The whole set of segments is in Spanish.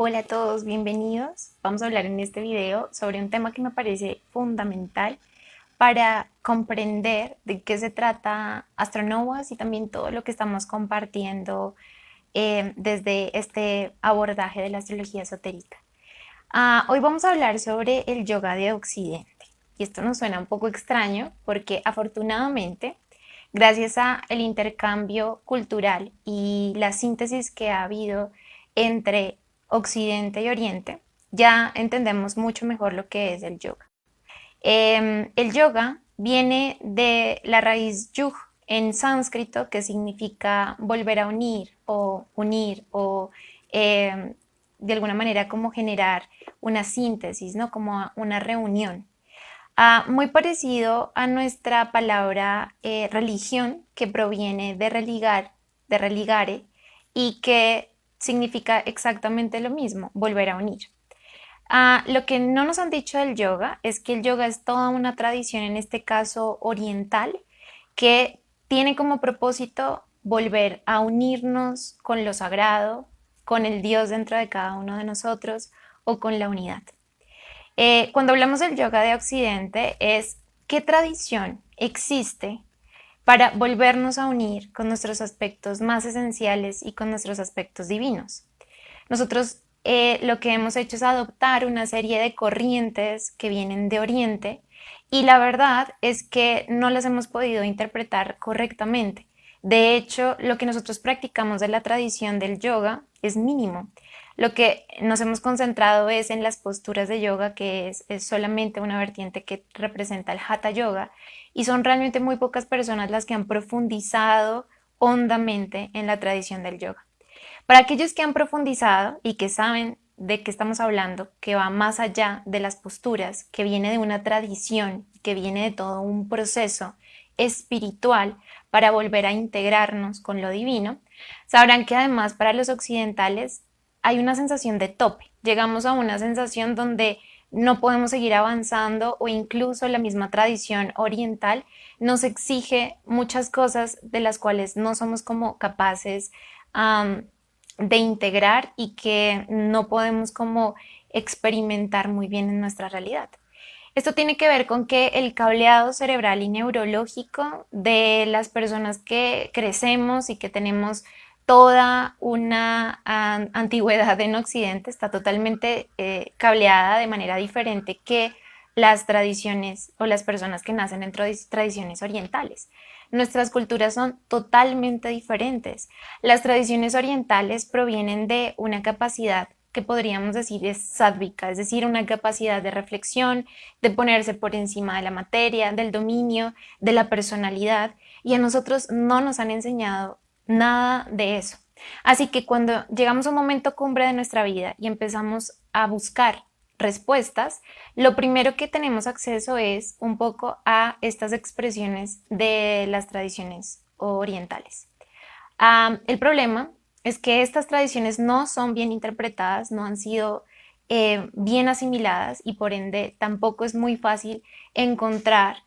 Hola a todos, bienvenidos. Vamos a hablar en este video sobre un tema que me parece fundamental para comprender de qué se trata Astronovas y también todo lo que estamos compartiendo desde este abordaje de la astrología esotérica. Hoy vamos a hablar sobre el yoga de Occidente. Y esto nos suena un poco extraño porque afortunadamente, gracias a el intercambio cultural y la síntesis que ha habido entre Occidente y Oriente, ya entendemos mucho mejor lo que es el yoga. El yoga viene de la raíz yug en sánscrito, que significa volver a unir o de alguna manera como generar una síntesis, ¿no? Como una reunión. Muy parecido a nuestra palabra religión, que proviene de religar, de religare, y que significa exactamente lo mismo, volver a unir. Lo que no nos han dicho del yoga es que el yoga es toda una tradición, en este caso oriental, que tiene como propósito volver a unirnos con lo sagrado, con el Dios dentro de cada uno de nosotros o con la unidad. Cuando hablamos del yoga de Occidente es qué tradición existe para volvernos a unir con nuestros aspectos más esenciales y con nuestros aspectos divinos. Nosotros lo que hemos hecho es adoptar una serie de corrientes que vienen de Oriente y la verdad es que no las hemos podido interpretar correctamente. De hecho, lo que nosotros practicamos de la tradición del yoga es mínimo. Lo que nos hemos concentrado es en las posturas de yoga, que es solamente una vertiente que representa el Hatha Yoga, y son realmente muy pocas personas las que han profundizado hondamente en la tradición del yoga. Para aquellos que han profundizado y que saben de qué estamos hablando, que va más allá de las posturas, que viene de una tradición, que viene de todo un proceso espiritual para volver a integrarnos con lo divino, sabrán que además para los occidentales hay una sensación de tope. Llegamos a una sensación donde no podemos seguir avanzando o incluso la misma tradición oriental nos exige muchas cosas de las cuales no somos como capaces de integrar y que no podemos como experimentar muy bien en nuestra realidad. Esto tiene que ver con que el cableado cerebral y neurológico de las personas que crecemos y que tenemos toda una antigüedad en Occidente está totalmente cableada de manera diferente que las tradiciones o las personas que nacen en tradiciones orientales. Nuestras culturas son totalmente diferentes. Las tradiciones orientales provienen de una capacidad que podríamos decir es sádvica, es decir, una capacidad de reflexión, de ponerse por encima de la materia, del dominio, de la personalidad, y a nosotros no nos han enseñado nada de eso. Así que cuando llegamos a un momento cumbre de nuestra vida y empezamos a buscar respuestas, lo primero que tenemos acceso es un poco a estas expresiones de las tradiciones orientales. El problema es que estas tradiciones no son bien interpretadas, no han sido bien asimiladas y por ende tampoco es muy fácil encontrar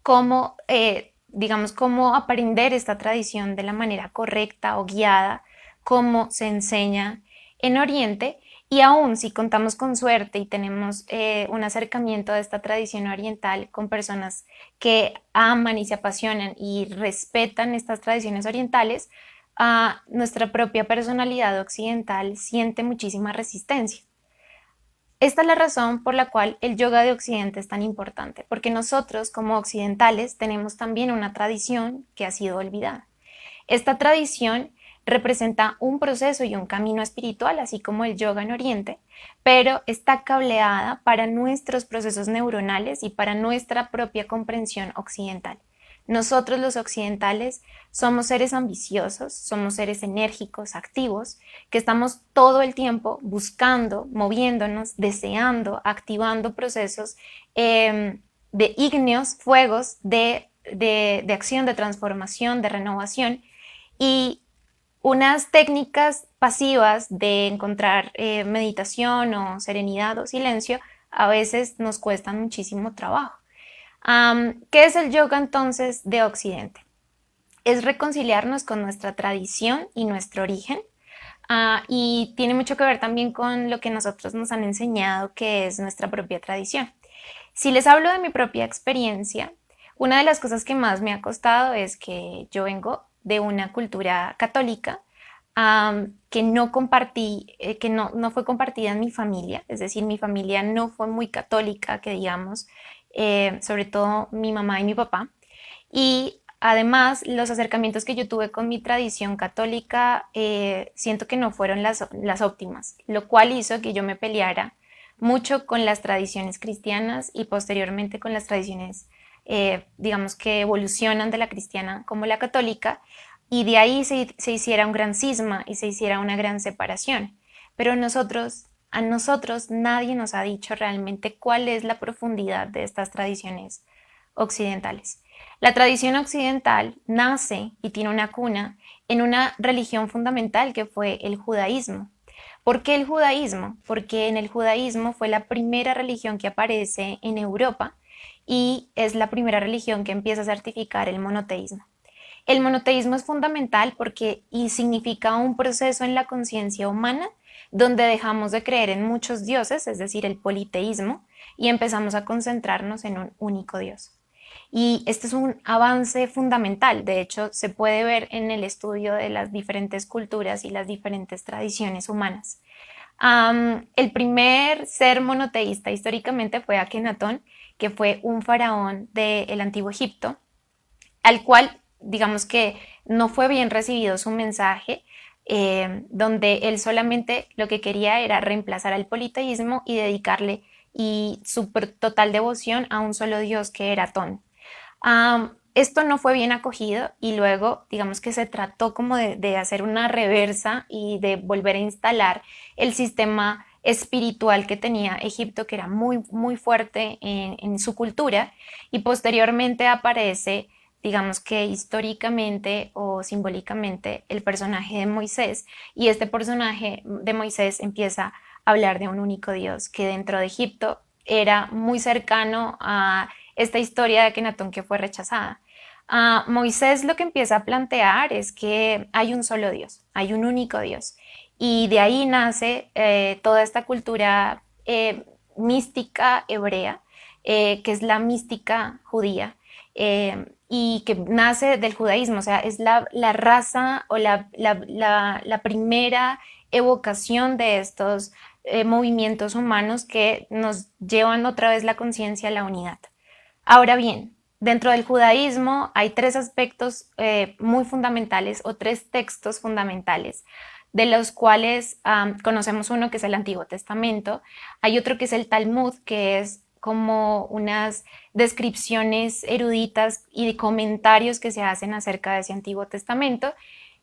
cómo, digamos, cómo aprender esta tradición de la manera correcta o guiada, como se enseña en Oriente. Y aún si contamos con suerte y tenemos un acercamiento a esta tradición oriental con personas que aman y se apasionan y respetan estas tradiciones orientales, nuestra propia personalidad occidental siente muchísima resistencia. Esta es la razón por la cual el yoga de Occidente es tan importante, porque nosotros como occidentales tenemos también una tradición que ha sido olvidada. Esta tradición representa un proceso y un camino espiritual, así como el yoga en Oriente, pero está cableada para nuestros procesos neuronales y para nuestra propia comprensión occidental. Nosotros los occidentales somos seres ambiciosos, somos seres enérgicos, activos, que estamos todo el tiempo buscando, moviéndonos, deseando, activando procesos de ígneos, fuegos de acción, de transformación, de renovación y unas técnicas pasivas de encontrar meditación o serenidad o silencio a veces nos cuestan muchísimo trabajo. ¿Qué es el yoga entonces de Occidente? Es reconciliarnos con nuestra tradición y nuestro origen, y tiene mucho que ver también con lo que nosotros nos han enseñado, que es nuestra propia tradición. Si les hablo de mi propia experiencia, una de las cosas que más me ha costado es que yo vengo de una cultura católica que no compartí, que no fue compartida en mi familia, es decir, mi familia no fue muy católica, que digamos, sobre todo mi mamá y mi papá. Y además, los acercamientos que yo tuve con mi tradición católica siento que no fueron las óptimas, lo cual hizo que yo me peleara mucho con las tradiciones cristianas y posteriormente con las tradiciones, digamos, que evolucionan de la cristiana como la católica, y de ahí se hiciera un gran cisma y se hiciera una gran separación. Pero a nosotros nadie nos ha dicho realmente cuál es la profundidad de estas tradiciones occidentales. La tradición occidental nace y tiene una cuna en una religión fundamental que fue el judaísmo. ¿Por qué el judaísmo? Porque en el judaísmo fue la primera religión que aparece en Europa y es la primera religión que empieza a certificar el monoteísmo. El monoteísmo es fundamental porque y significa un proceso en la conciencia humana donde dejamos de creer en muchos dioses, es decir, el politeísmo, y empezamos a concentrarnos en un único Dios. Y este es un avance fundamental. De hecho, se puede ver en el estudio de las diferentes culturas y las diferentes tradiciones humanas. El primer ser monoteísta históricamente fue Akenatón, que fue un faraón del antiguo Egipto, al cual, digamos que no fue bien recibido su mensaje, donde él solamente lo que quería era reemplazar al politeísmo y dedicarle y su total devoción a un solo dios que era Atón. Esto no fue bien acogido y luego digamos que se trató como de hacer una reversa y de volver a instalar el sistema espiritual que tenía Egipto, que era muy, muy fuerte en su cultura, y posteriormente aparece, digamos que históricamente o simbólicamente, el personaje de Moisés, y este personaje de Moisés empieza a hablar de un único Dios que dentro de Egipto era muy cercano a esta historia de Akenatón que fue rechazada. Moisés lo que empieza a plantear es que hay un solo Dios, hay un único Dios. Y de ahí nace toda esta cultura mística hebrea, que es la mística judía, y que nace del judaísmo, o sea, es la raza o la primera evocación de estos movimientos humanos que nos llevan otra vez la conciencia a la unidad. Ahora bien, dentro del judaísmo hay tres aspectos muy fundamentales o tres textos fundamentales, de los cuales conocemos uno que es el Antiguo Testamento, hay otro que es el Talmud, que es como unas descripciones eruditas y comentarios que se hacen acerca de ese Antiguo Testamento,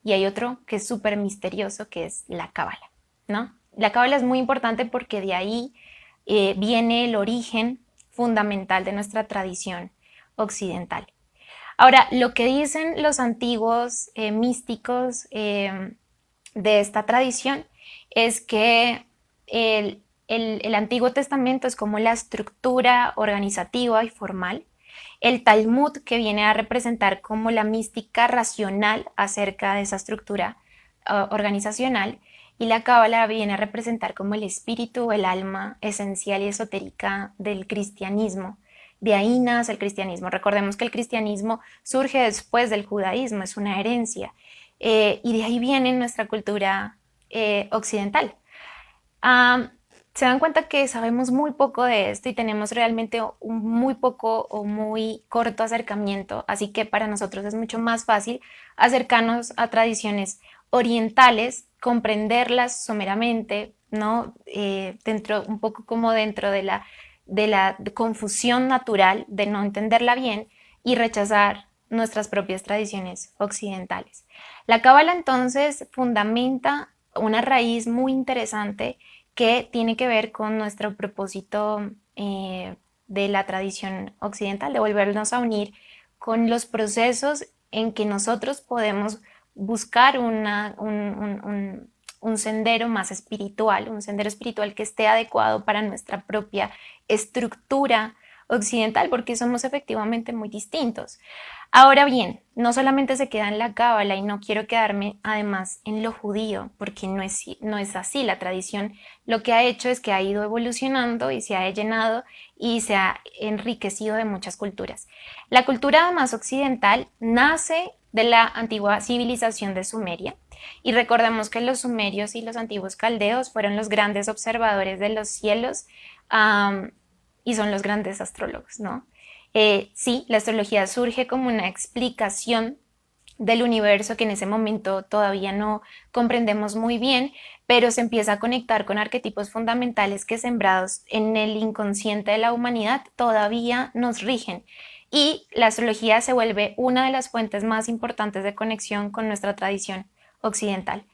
y hay otro que es súper misterioso, que es la Cábala, ¿no? La Cábala es muy importante porque de ahí viene el origen fundamental de nuestra tradición occidental. Ahora, lo que dicen los antiguos místicos de esta tradición es que el Antiguo Testamento es como la estructura organizativa y formal, el Talmud, que viene a representar como la mística racional acerca de esa estructura organizacional, y la Cábala viene a representar como el espíritu, el alma esencial y esotérica del cristianismo. De ahí nace el cristianismo. Recordemos que el cristianismo surge después del judaísmo, es una herencia, y de ahí viene nuestra cultura occidental. Um, Se dan cuenta que sabemos muy poco de esto y tenemos realmente un muy poco o muy corto acercamiento, así que para nosotros es mucho más fácil acercarnos a tradiciones orientales, comprenderlas someramente, ¿no? Dentro, un poco como dentro de la confusión natural de no entenderla bien y rechazar nuestras propias tradiciones occidentales. La Cábala entonces fundamenta una raíz muy interesante que tiene que ver con nuestro propósito de la tradición occidental, de volvernos a unir con los procesos en que nosotros podemos buscar un sendero más espiritual, un sendero espiritual que esté adecuado para nuestra propia estructura occidental, porque somos efectivamente muy distintos. Ahora bien, no solamente se queda en la cábala y no quiero quedarme además en lo judío, porque no es así. La tradición lo que ha hecho es que ha ido evolucionando y se ha llenado y se ha enriquecido de muchas culturas. La cultura más occidental nace de la antigua civilización de Sumeria, y recordemos que los sumerios y los antiguos caldeos fueron los grandes observadores de los cielos, y son los grandes astrólogos, ¿no? Sí, la astrología surge como una explicación del universo que en ese momento todavía no comprendemos muy bien, pero se empieza a conectar con arquetipos fundamentales que, sembrados en el inconsciente de la humanidad, todavía nos rigen. Y la astrología se vuelve una de las fuentes más importantes de conexión con nuestra tradición occidental.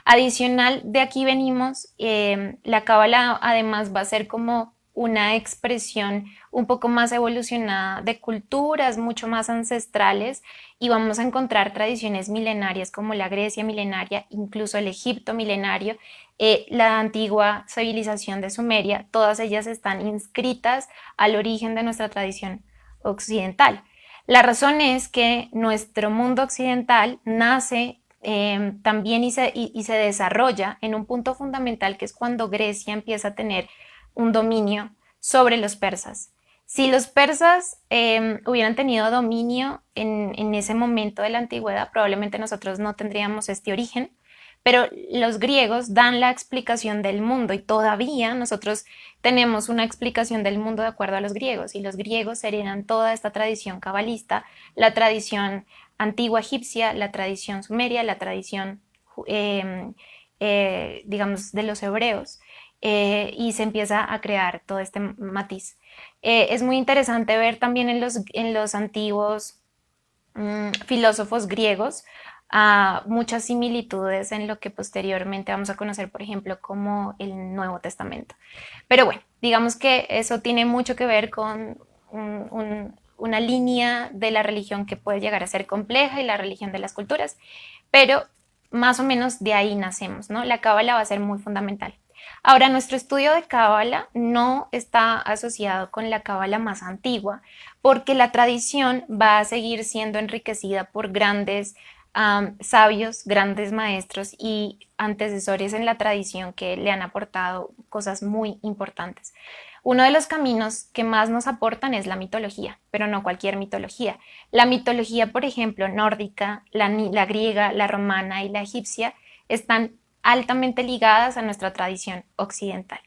Adicional, de aquí venimos, la cábala además va a ser como una expresión un poco más evolucionada de culturas mucho más ancestrales, y vamos a encontrar tradiciones milenarias como la Grecia milenaria, incluso el Egipto milenario, la antigua civilización de Sumeria. Todas ellas están inscritas al origen de nuestra tradición occidental. La razón es que nuestro mundo occidental nace también y se desarrolla en un punto fundamental, que es cuando Grecia empieza a tener un dominio sobre los persas. Si los persas hubieran tenido dominio en ese momento de la antigüedad, probablemente nosotros no tendríamos este origen, pero los griegos dan la explicación del mundo y todavía nosotros tenemos una explicación del mundo de acuerdo a los griegos, y los griegos heredan toda esta tradición cabalista, la tradición antigua egipcia, la tradición sumeria, la tradición, digamos, de los hebreos, y se empieza a crear todo este matiz. Es muy interesante ver también en los antiguos filósofos griegos muchas similitudes en lo que posteriormente vamos a conocer, por ejemplo, como el Nuevo Testamento. Pero bueno, digamos que eso tiene mucho que ver con una línea de la religión que puede llegar a ser compleja, y la religión de las culturas, pero más o menos de ahí nacemos, ¿no? La cábala va a ser muy fundamental. Ahora, nuestro estudio de cábala no está asociado con la cábala más antigua, porque la tradición va a seguir siendo enriquecida por grandes sabios, grandes maestros y antecesores en la tradición que le han aportado cosas muy importantes. Uno de los caminos que más nos aportan es la mitología, pero no cualquier mitología. La mitología, por ejemplo, nórdica, la griega, la romana y la egipcia están altamente ligadas a nuestra tradición occidental.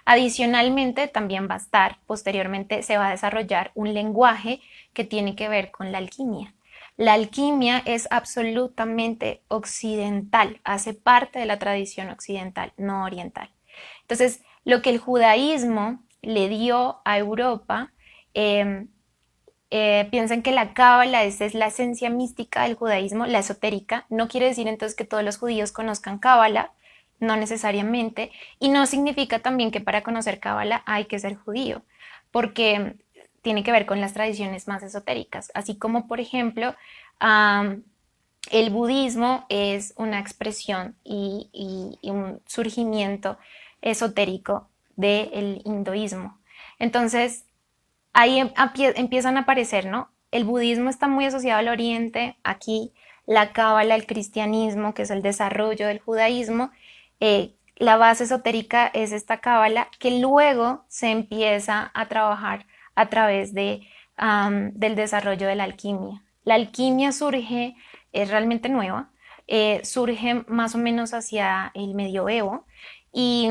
Adicionalmente, también va a estar, posteriormente se va a desarrollar un lenguaje que tiene que ver con la alquimia. La alquimia es absolutamente occidental, hace parte de la tradición occidental, no oriental. Entonces, lo que el judaísmo le dio a Europa, eh, piensan que la cábala es la esencia mística del judaísmo, la esotérica. No quiere decir entonces que todos los judíos conozcan cábala, no necesariamente, y no significa también que para conocer cábala hay que ser judío, porque tiene que ver con las tradiciones más esotéricas, así como por ejemplo el budismo es una expresión y un surgimiento esotérico del hinduismo. Entonces, ahí empiezan a aparecer, ¿no? El budismo está muy asociado al oriente, aquí la cábala, el cristianismo, que es el desarrollo del judaísmo. La base esotérica es esta cábala, que luego se empieza a trabajar a través del desarrollo de la alquimia. La alquimia surge, es realmente nueva, surge más o menos hacia el medioevo, y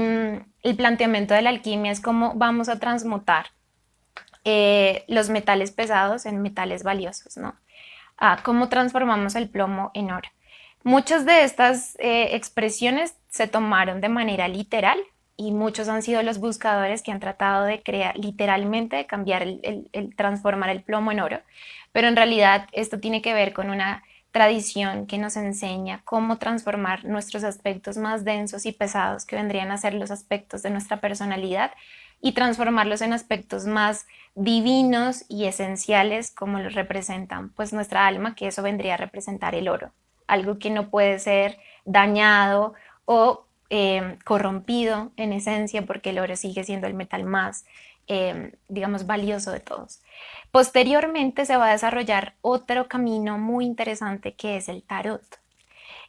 el planteamiento de la alquimia es cómo vamos a transmutar los metales pesados en metales valiosos, ¿no? Cómo transformamos el plomo en oro. Muchas de estas expresiones se tomaron de manera literal, y muchos han sido los buscadores que han tratado de crear literalmente, de cambiar transformar el plomo en oro, pero en realidad esto tiene que ver con una tradición que nos enseña cómo transformar nuestros aspectos más densos y pesados, que vendrían a ser los aspectos de nuestra personalidad, y transformarlos en aspectos más divinos y esenciales, como los representan pues nuestra alma, que eso vendría a representar el oro, algo que no puede ser dañado o corrompido en esencia, porque el oro sigue siendo el metal más digamos, valioso de todos. Posteriormente se va a desarrollar otro camino muy interesante que es el tarot.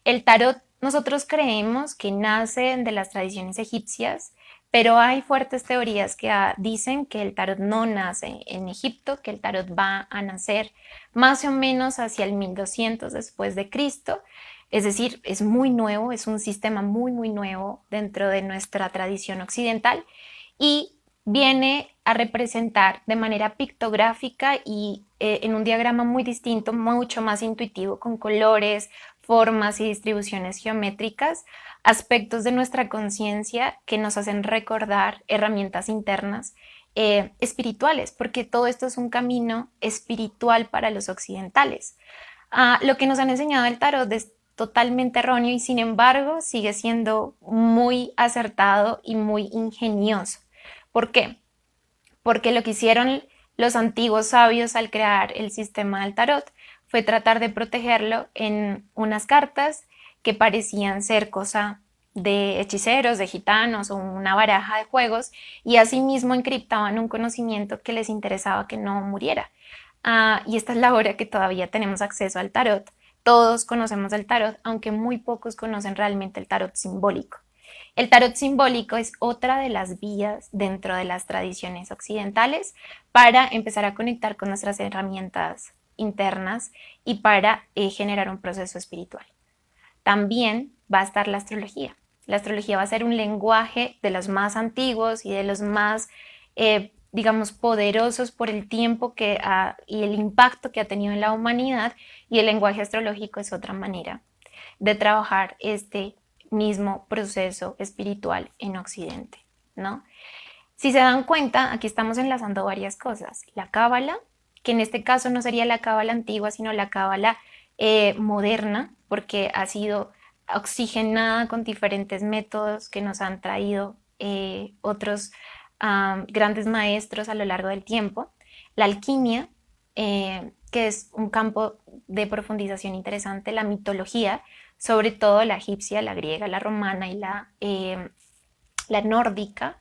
El tarot nosotros creemos que nace de las tradiciones egipcias, pero hay fuertes teorías que dicen que el tarot no nace en Egipto, que el tarot va a nacer más o menos hacia el 1200 después de Cristo. Es decir, es muy nuevo, es un sistema muy nuevo dentro de nuestra tradición occidental y viene a representar de manera pictográfica y en un diagrama muy distinto, mucho más intuitivo, con colores, formas y distribuciones geométricas, aspectos de nuestra conciencia que nos hacen recordar herramientas internas espirituales, porque todo esto es un camino espiritual para los occidentales. Lo que nos han enseñado el tarot es totalmente erróneo y sin embargo sigue siendo muy acertado y muy ingenioso. ¿Por qué? Porque lo que hicieron los antiguos sabios al crear el sistema del tarot fue tratar de protegerlo en unas cartas que parecían ser cosa de hechiceros, de gitanos o una baraja de juegos y asimismo encriptaban un conocimiento que les interesaba que no muriera. Y esta es la hora que todavía tenemos acceso al tarot. Todos conocemos el tarot, aunque muy pocos conocen realmente el tarot simbólico. El tarot simbólico es otra de las vías dentro de las tradiciones occidentales para empezar a conectar con nuestras herramientas internas y para generar un proceso espiritual. También va a estar la astrología. La astrología va a ser un lenguaje de los más antiguos y de los más, digamos, poderosos por el tiempo y el impacto que ha tenido en la humanidad, y el lenguaje astrológico es otra manera de trabajar este mismo proceso espiritual en Occidente, ¿no? Si se dan cuenta, aquí estamos enlazando varias cosas. La cábala, que en este caso no sería la cábala antigua, sino la cábala moderna, porque ha sido oxigenada con diferentes métodos que nos han traído otros grandes maestros a lo largo del tiempo. La alquimia, que es un campo de profundización interesante, la mitología, sobre todo la egipcia, la griega, la romana y la nórdica,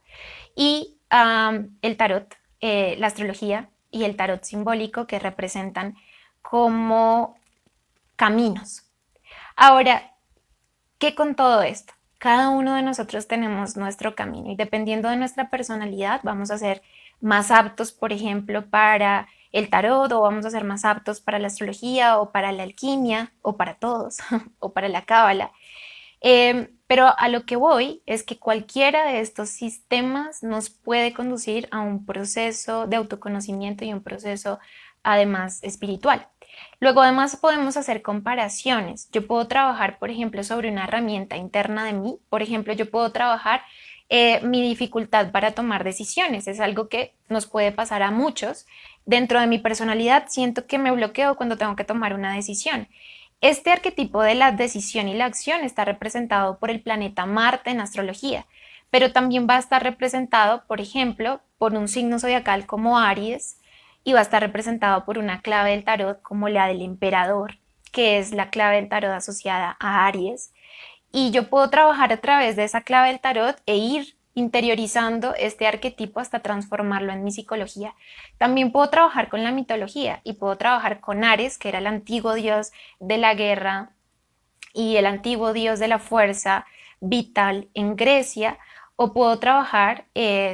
y el tarot, la astrología y el tarot simbólico, que representan como caminos. Ahora, ¿qué con todo esto? Cada uno de nosotros tenemos nuestro camino y dependiendo de nuestra personalidad vamos a ser más aptos, por ejemplo, para el tarot, o vamos a ser más aptos para la astrología o para la alquimia o para todos o para la cábala. Pero a lo que voy es que cualquiera de estos sistemas nos puede conducir a un proceso de autoconocimiento y un proceso además espiritual. Luego además podemos hacer comparaciones. Yo puedo trabajar, por ejemplo, sobre una herramienta interna de mí. Por ejemplo, yo puedo trabajar mi dificultad para tomar decisiones. Es algo que nos puede pasar a muchos. Dentro de mi personalidad siento que me bloqueo cuando tengo que tomar una decisión. Este arquetipo de la decisión y la acción está representado por el planeta Marte en astrología, pero también va a estar representado, por ejemplo, por un signo zodiacal como Aries, y va a estar representado por una clave del tarot como la del emperador, que es la clave del tarot asociada a Aries. Y yo puedo trabajar a través de esa clave del tarot e ir interiorizando este arquetipo hasta transformarlo en mi psicología. También puedo trabajar con la mitología y puedo trabajar con Ares, que era el antiguo dios de la guerra y el antiguo dios de la fuerza vital en Grecia, o puedo trabajar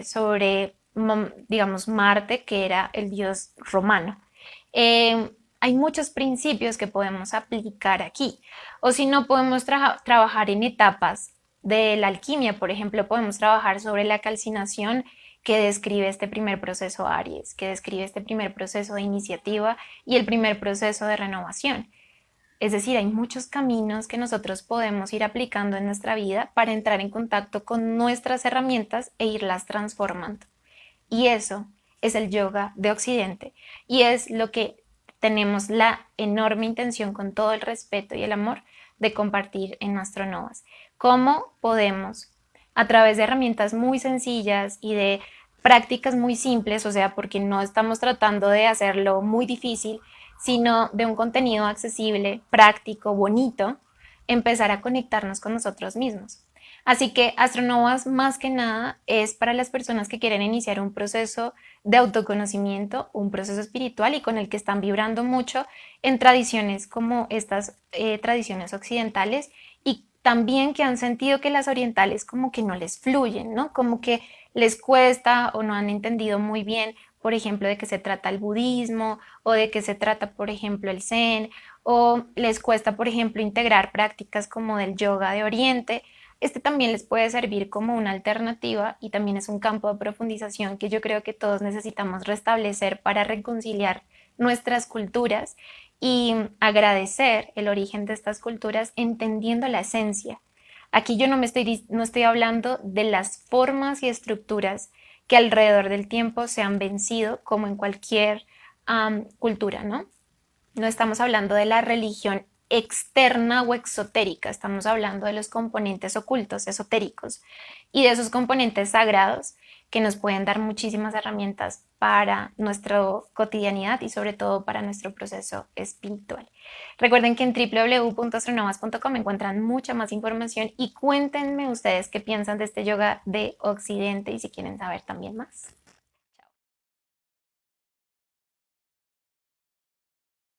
sobre, digamos, Marte, que era el dios romano. Hay muchos principios que podemos aplicar aquí, o si no, podemos trabajar en etapas de la alquimia. Por ejemplo, podemos trabajar sobre la calcinación, que describe este primer proceso Aries, que describe este primer proceso de iniciativa y el primer proceso de renovación. Es decir, hay muchos caminos que nosotros podemos ir aplicando en nuestra vida para entrar en contacto con nuestras herramientas e irlas transformando. Y eso es el yoga de Occidente y es lo que tenemos la enorme intención, con todo el respeto y el amor, de compartir en Astronovas. ¿Cómo podemos, a través de herramientas muy sencillas y de prácticas muy simples, o sea, porque no estamos tratando de hacerlo muy difícil, sino de un contenido accesible, práctico, bonito, empezar a conectarnos con nosotros mismos? Así que Astronovas más que nada es para las personas que quieren iniciar un proceso de autoconocimiento, un proceso espiritual y con el que están vibrando mucho en tradiciones como estas tradiciones occidentales y también que han sentido que las orientales como que no les fluyen, ¿no? Como que les cuesta o no han entendido muy bien, por ejemplo, de qué se trata el budismo o de qué se trata, por ejemplo, el zen o les cuesta, por ejemplo, integrar prácticas como del yoga de Oriente. Este también les puede servir como una alternativa y también es un campo de profundización que yo creo que todos necesitamos restablecer para reconciliar nuestras culturas y agradecer el origen de estas culturas entendiendo la esencia. Aquí yo no estoy hablando de las formas y estructuras que alrededor del tiempo se han vencido como en cualquier cultura, ¿no? No estamos hablando de la religión externa o exotérica, estamos hablando de los componentes ocultos, esotéricos, y de esos componentes sagrados que nos pueden dar muchísimas herramientas para nuestra cotidianidad y sobre todo para nuestro proceso espiritual. Recuerden que en www.astronomas.com encuentran mucha más información y cuéntenme ustedes qué piensan de este yoga de Occidente y si quieren saber también más.